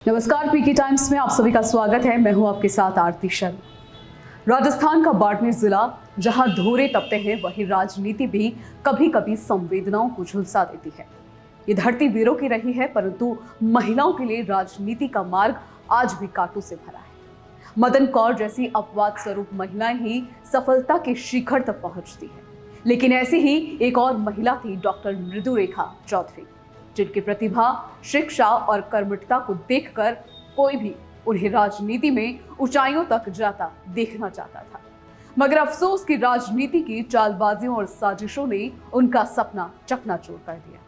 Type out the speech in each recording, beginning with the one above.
नमस्कार, पीके टाइम्स में आप सभी का स्वागत है। मैं हूं आपके साथ आरती शर्मा। राजस्थान का बाड़मेर जिला जहां धोरे तपते हैं, वहीं राजनीति भी कभी कभी संवेदनाओं को झुलसा देती है। ये धरती वीरों की रही है, परंतु महिलाओं के लिए राजनीति का मार्ग आज भी कांटों से भरा है। मदन कौर जैसी अपवाद स्वरूप महिलाएं ही सफलता के शिखर तक पहुंचती है, लेकिन ऐसी ही एक और महिला थी डॉक्टर मृदुरेखा चौधरी, जिनकी प्रतिभा, शिक्षा और कर्मठता को देखकर कोई भी उन्हें राजनीति में ऊंचाइयों तक जाता देखना चाहता था। मगर अफसोस कि राजनीति की चालबाजियों और साजिशों ने उनका सपना चकनाचूर कर दिया।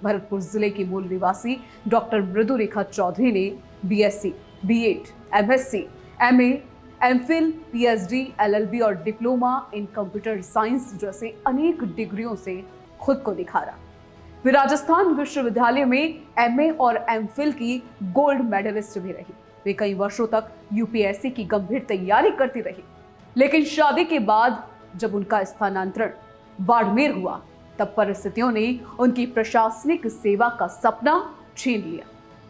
भरतपुर जिले की मूल निवासी डॉक्टर मृदुरेखा चौधरी ने BSc, BEd, MSc, MA, MPhil, PhD, LLB और डिप्लोमा इन कंप्यूटर साइंस जैसे अनेक डिग्रियों से खुद को निखारा। वे राजस्थान विश्वविद्यालय में एमए और एमफिल की गोल्ड मेडलिस्ट भी रही। वे कई वर्षों तक यूपीएससी की गंभीर तैयारी करती रही, लेकिन शादी के बाद जब उनका स्थानांतरण बाड़मेर हुआ, तब परिस्थितियों ने उनकी प्रशासनिक सेवा का सपना छीन लिया।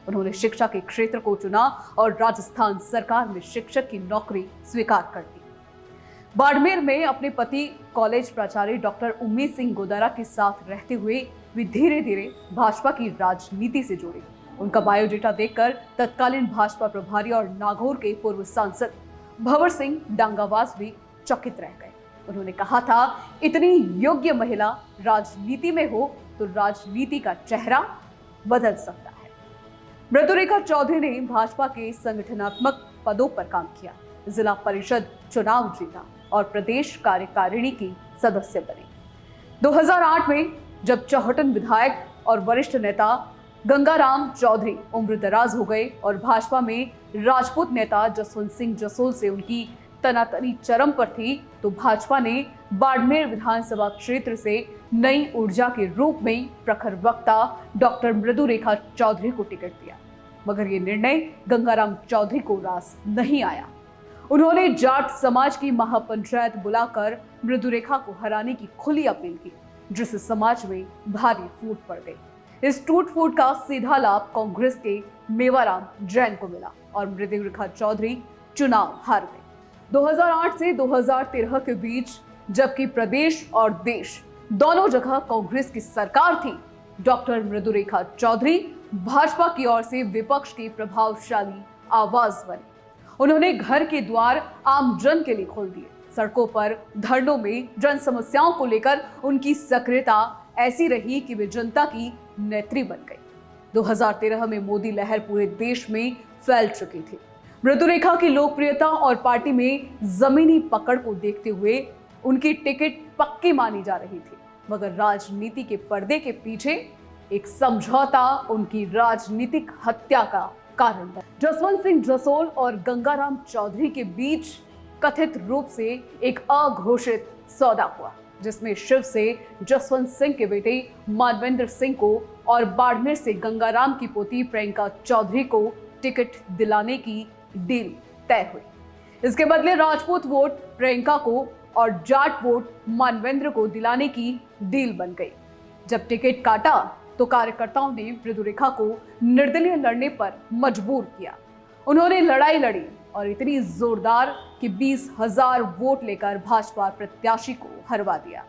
उन्होंने शिक्षा के क्षेत्र को चुना और राजस्थान सरकार में शिक्षक की नौकरी स्वीकार कर दी। बाड़मेर में अपने पति कॉलेज प्राचार्य डॉक्टर उम्मीद सिंह गोदारा के साथ रहते हुए वे धीरे धीरे भाजपा की राजनीति से जुड़े। उनका बायोडेटा देखकर तत्कालीन भाजपा प्रभारी और नागौर के पूर्व सांसद भंवर सिंह डांगावास भी चकित रह गए। उन्होंने कहा था, इतनी योग्य महिला राजनीति में हो तो राजनीति का चेहरा बदल सकता है। मृदुरेखा चौधरी ने भाजपा के संगठनात्मक पदों पर काम किया, जिला परिषद चुनाव जीता और प्रदेश कार्यकारिणी की सदस्य बने। 2008 में जब चौहटन विधायक और वरिष्ठ नेता गंगाराम चौधरी उम्र दराज हो गए और भाजपा में राजपूत नेता जसवंत सिंह जसोल से उनकी तनातनी चरम पर थी, तो भाजपा ने बाड़मेर विधानसभा क्षेत्र से नई ऊर्जा के रूप में प्रखर वक्ता डॉक्टर मृदुरेखा चौधरी को टिकट दिया। मगर ये निर्णय गंगाराम चौधरी को रास नहीं आया। उन्होंने जाट समाज की महापंचायत बुलाकर मृदुरेखा को हराने की खुली अपील की, जिससे समाज में भारी फूट पड़ गई। इस टूट फूट का सीधा लाभ कांग्रेस के मेवाराम जैन को मिला और मृदुरेखा चौधरी चुनाव हार गए। 2008 से 2013 के बीच जबकि प्रदेश और देश दोनों जगह कांग्रेस की सरकार थी, डॉक्टर मृदुरेखा चौधरी भाजपा की ओर से विपक्ष की प्रभावशाली आवाज बनी। उन्होंने घर के द्वार आम जन के लिए खोल दिए। सड़कों पर धरनों में जन समस्याओं को लेकर उनकी सक्रियता ऐसी रही कि वे जनता की नेत्री बन गई। 2013 में मोदी लहर पूरे देश में फैल चुकी थी। मृदुरेखा की लोकप्रियता और पार्टी में जमीनी पकड़ को देखते हुए उनकी टिकट पक्की मानी जा रही थी। मगर राजनीति के पर्दे के पीछे एक समझौता उनकी राजनीतिक हत्या का कारण बना। जसवंत सिंह जसोल और गंगाराम चौधरी के बीच कथित रूप से एक अघोषित सौदा हुआ, जिसमें शिव से जसवंत सिंह के बेटे मानवेंद्र सिंह को और बाड़मेर से गंगाराम की पोती प्रियंका चौधरी को टिकट दिलाने की डील तय हुई। इसके बदले राजपूत वोट प्रियंका को और जाट वोट मानवेंद्र को दिलाने की डील बन गई। जब टिकट काटा तो कार्यकर्ताओं ने मृदुरेखा को निर्दलीय लड़ने पर मजबूर किया। उन्होंने लड़ाई लड़ी और इतनी जोरदार कि 20,000 वोट लेकर भाजपा प्रत्याशी को हरवा दिया।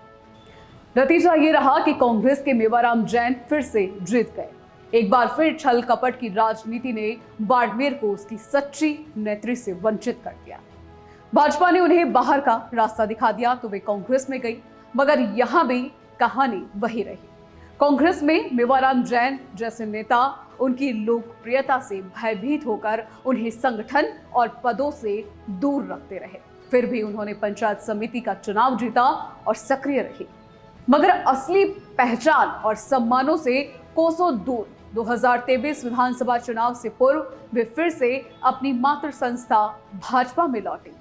नतीजा ये रहा कि कांग्रेस के मेवाराम जैन फिर से जीत गए। एक बार फिर छल कपट की राजनीति ने बाड़मेर को उसकी सच्ची नेत्री से वंचित कर दिया। भाजपा ने उन्हें बाहर का रास्ता दिखा दिया तो वे कांग्रेस में गई, मगर यहां भी कहानी वही रही। कांग्रेस में मेवाराम जैन जैसे नेता उनकी लोकप्रियता से भयभीत होकर उन्हें संगठन और पदों से दूर रखते रहे। फिर भी उन्होंने पंचायत समिति का चुनाव जीता और सक्रिय रही, मगर असली पहचान और सम्मानों से कोसों दूर 2023 विधानसभा चुनाव से पूर्व वे फिर से अपनी मातृ संस्था भाजपा में लौटे।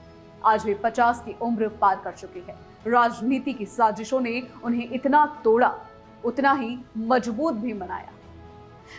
आज वे 50 की उम्र पार कर चुकी है। राजनीति की साजिशों ने उन्हें इतना तोड़ा, उतना ही मजबूत भी बनाया।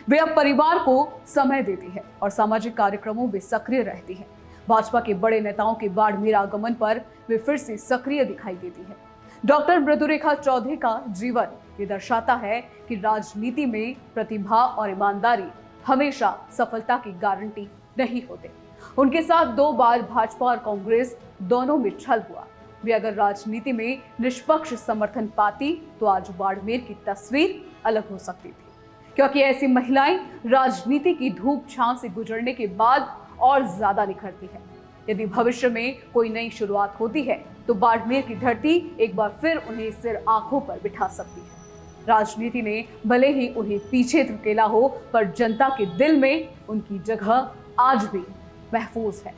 वे अब परिवार को समय देती है और सामाजिक कार्यक्रमों में सक्रिय रहती है। भाजपा के बड़े नेताओं के बाड़मेर आगमन पर वे फिर से सक्रिय दिखाई देती है। डॉक्टर मृदुरेखा चौधरी का जीवन ये दर्शाता है कि राजनीति में प्रतिभा और ईमानदारी हमेशा सफलता की गारंटी नहीं होते। उनके साथ 2 बार भाजपा और कांग्रेस दोनों में छल हुआ। वे अगर राजनीति में निष्पक्ष समर्थन पाती तो आज बाड़मेर की तस्वीर अलग हो सकती थी, क्योंकि ऐसी महिलाएं राजनीति की धूप छांव से गुजरने के बाद और ज्यादा निखरती है। यदि भविष्य में कोई नई शुरुआत होती है तो बाड़मेर की धरती एक बार फिर उन्हें सिर आंखों पर बिठा सकती है। राजनीति ने भले ही उन्हें पीछे धकेला हो, पर जनता के दिल में उनकी जगह आज भी महफूज है।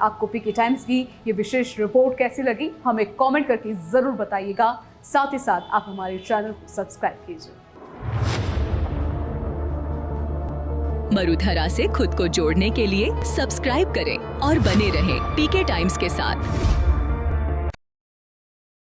आपको पीके टाइम्स की ये विशेष रिपोर्ट कैसी लगी, हमें कमेंट करके जरूर बताइएगा। साथ ही साथ आप हमारे चैनल को सब्सक्राइब कीजिए। मरुधरा से खुद को जोड़ने के लिए सब्सक्राइब करें और बने रहें पीके टाइम्स के साथ।